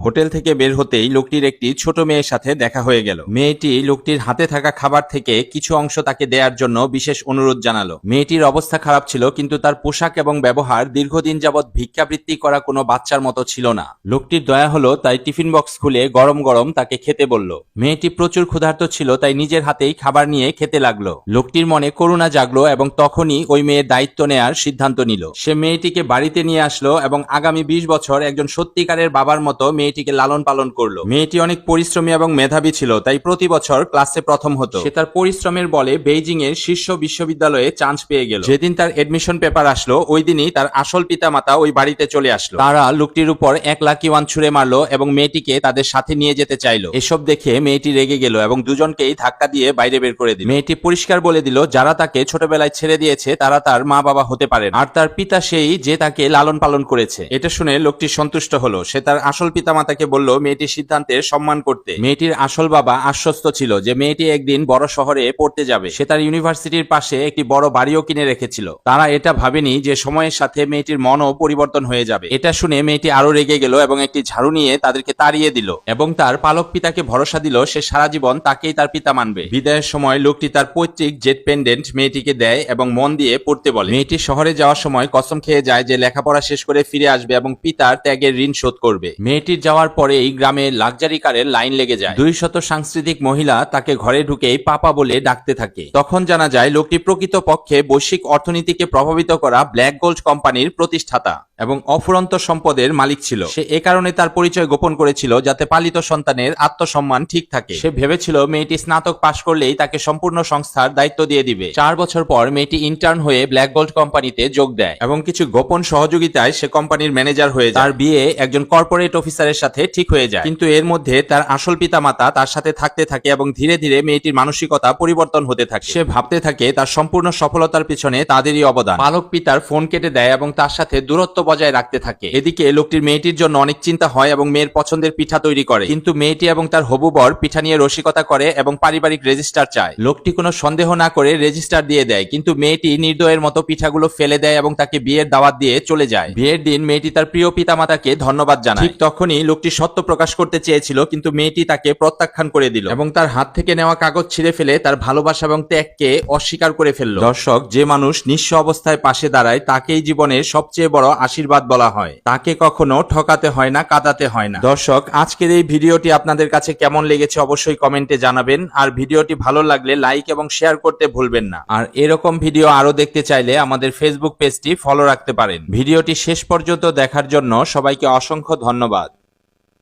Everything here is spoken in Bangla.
হোটেল থেকে বের হতেই লোকটির একটি ছোট মেয়ের সাথে দেখা হয়ে গেল। মেয়েটি লোকটির হাতে থাকা খাবার থেকে কিছু অংশ তাকে দেওয়ার জন্য বিশেষ অনুরোধ জানালো। মেয়েটির অবস্থা খারাপ ছিল, কিন্তু তার পোশাক এবং ব্যবহার দীর্ঘদিন যাবৎ ভিক্ষাবৃত্তি করা কোনো বাচ্চার মতো ছিল না। লোকটির দয়া হলো, তাই টিফিন বক্স খুলে গরম গরম তাকে খেতে বলল। মেয়েটি প্রচুর ক্ষুধার্ত ছিল, তাই নিজের হাতেই খাবার নিয়ে খেতে লাগলো। লোকটির মনে করুণা জাগলো এবং তখনই ওই মেয়ের দায়িত্ব নেয়ার সিদ্ধান্ত নিল। সে মেয়েটিকে বাড়িতে নিয়ে আসলো এবং আগামী 20 বছর একজন সত্যিকারের বাবার মতো মেয়েটিকে লালন পালন করলো। মেয়েটি অনেক পরিশ্রমী এবং মেধাবী ছিল, তাই প্রতি বছর ক্লাসে প্রথম হতো। সে তার পরিশ্রমের বলে বেইজিং এর শীর্ষ বিশ্ববিদ্যালয়ে চান্স পেয়ে গেল। যেদিন তার এডমিশন পেপার আসলো, ওই দিনই তার আসল পিতামাতা ওই বাড়িতে চলে আসলো। তারা লোকটির উপর 1 লাখ ইউয়ান ছুঁড়ে মারলো এবং মেয়েটিকে তাদের সাথে নিয়ে যেতে চাইলো। এসব দেখে মেয়েটি রেগে গেল এবং দুজনকেই ধাক্কা দিয়ে বাইরে বের করে দিল। মেয়েটি পরিষ্কার বলে দিল, যারা তাকে ছোটবেলায় ছেড়ে দিয়েছে তারা তার মা বাবা হতে পারে না, আর তার পিতা সেই যে তাকে লালন পালন করেছে। এটা শুনে লোকটি সন্তুষ্ট হলো। সে তার আসল পিতামাতাকে বলল মেয়েটির সিদ্ধান্তের সম্মান করতে। মেয়েটির আসল বাবা আশ্বস্ত ছিল যে মেয়েটি একদিন বড় শহরে পড়তে যাবে। সে তার ইউনিভার্সিটির পাশে একটি বড় বাড়িও কিনে রেখেছিল। তারা এটা ভাবেনি যে সময়ের সাথে মেয়েটির মনও পরিবর্তন হয়ে যাবে। এটা শুনে মেয়েটি আরো রেগে গেল এবং একটি ঝাড়ু নিয়ে তাদেরকে তাড়িয়ে দিল এবং তার পালক পিতাকে ভরসা দিল সে সারা জীবন তাকেই তার পিতা মানবে। বিদায়ের সময় লোকটি তার পৈতৃক জেট পেন্ডেন্ট মেয়েটিকে দেয় এবং মন দিয়ে পড়তে বলে। মেয়েটি শহরে যাওয়ার সময় কসম খেয়ে যায় যে লেখাপড়া শেষ করে ফিরে আসবে এবং পিতার ত্যাগের ঋণ শোধ করবে। মেয়েটির যাওয়ার পরে এই গ্রামে লাক্সারি কারের লাইন লেগে যায়। 200 সাংস্কৃতিক মহিলা তাকে ঘরে ঢুকেই পাপা বলে ডাকতে থাকে। তখন জানা যায় লোকটি প্রকৃত পক্ষে বৈশ্বিক অর্থনীতিকে প্রভাবিত করা ব্ল্যাক গোল্ড কোম্পানির প্রতিষ্ঠাতা এবং অফুরন্ত সম্পদের মালিক ছিল। সে এ কারণে তার পরিচয় গোপন করেছিল যাতে পালিত সন্তানের আত্মসম্মান ঠিক থাকে। সে ভেবেছিল মেয়েটি স্নাতক পাশ করলেই তাকে সম্পূর্ণ সংস্থার দায়িত্ব দিয়ে দিবে। 4 বছর পর মেয়েটি ইন্টার্ন হয়ে ব্ল্যাক গোল্ড কোম্পানিতে যোগ দেয় এবং কিছু গোপন সহযোগিতায় সে কোম্পানির ম্যানেজার হয়ে যায়। তার বিয়ে একজন কর্পোরেট অফিসারের সাথে ঠিক হয়ে যায়, কিন্তু এর মধ্যে তার আসল পিতামাতা তার সাথে থাকতে থাকে এবং ধীরে ধীরে মেয়েটির মানসিকতা পরিবর্তন হতে থাকে। সে ভাবতে থাকে তার সম্পূর্ণ সফলতার পিছনে তাদেরই অবদান। পালক পিতার ফোন কেটে দেয় এবং তার সাথে দূরত্ব বজায় রাখতে থাকে। এদিকে লোকটির মেয়েটির জন্য অনেক চিন্তা হয় এবং মেয়ের পছন্দের পিঠা তৈরি করে, কিন্তু মেয়েটি এবং তার হবু বর পিঠা নিয়ে রসিকতা করে এবং পারিবারিক রেজিস্টার চায়। লোকটি কোনো সন্দেহ না করে রেজিস্টার দিয়ে দেয়, কিন্তু মেয়েটি নির্দয়ের মতো পিঠাগুলো ফেলে দেয় এবং তাকে বিয়ের দাওয়াত দিয়ে চলে যায়। বিয়ের দিন মেয়েটি তার প্রিয় পিতামাতাকে ধন্যবাদ জানায়। ঠিক তখনই লোকটি সত্য প্রকাশ করতে চেয়েছিল, কিন্তু মেয়েটি তাকে প্রত্যাখ্যান করে দিল এবং তার হাত থেকে নেওয়া কাগজ ছিঁড়ে ফেলে তার ভালোবাসা এবং ত্যাগকে অস্বীকার করে ফেলল। দর্শক, যে মানুষ নিঃস্ব অবস্থায় পাশে দাঁড়ায় তাকেই জীবনের সবচেয়ে বড় আশীর্বাদ বলা হয়। তাকে কখনো ঠকাতে হয় না, কাঁদাতে হয় না। দর্শক, আজকের এই ভিডিওটি আপনাদের কাছে কেমন লেগেছে অবশ্যই কমেন্টে জানাবেন। আর ভিডিওটি ভালো লাগলে লাইক এবং শেয়ার করতে ভুলবেন না। আর এরকম ভিডিও আরো দেখতে চাইলে আমাদের ফেসবুক পেজটি ফলো রাখতে পারেন। ভিডিওটি শেষ পর্যন্ত দেখার জন্য সবাইকে অসংখ্য ধন্যবাদ।